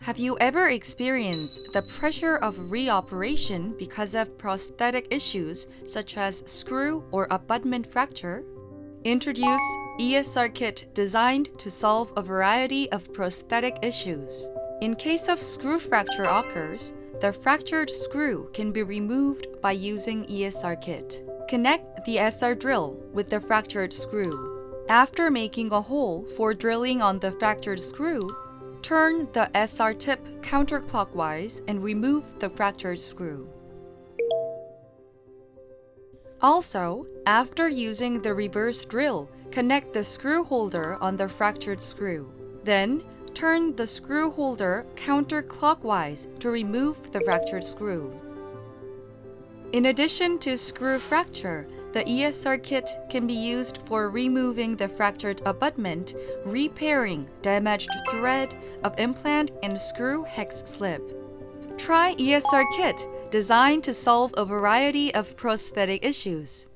Have you ever experienced the pressure of reoperation because of prosthetic issues such as screw or abutment fracture? Introduce ESR KIT designed to solve a variety of prosthetic issues. In case of screw fracture occurs, the fractured screw can be removed by using ESR KIT. Connect the SR drill with the fractured screw. After making a hole for drilling on the fractured screw, turn the SR tip counterclockwise and remove the fractured screw. Also, after using the reverse drill, connect the screw holder on the fractured screw. Then, turn the screw holder counterclockwise to remove the fractured screw. In addition to screw fracture, the ESR kit can be used for removing the fractured abutment, repairing damaged thread of implant and screw hex slip. Try ESR kit designed to solve a variety of prosthetic issues.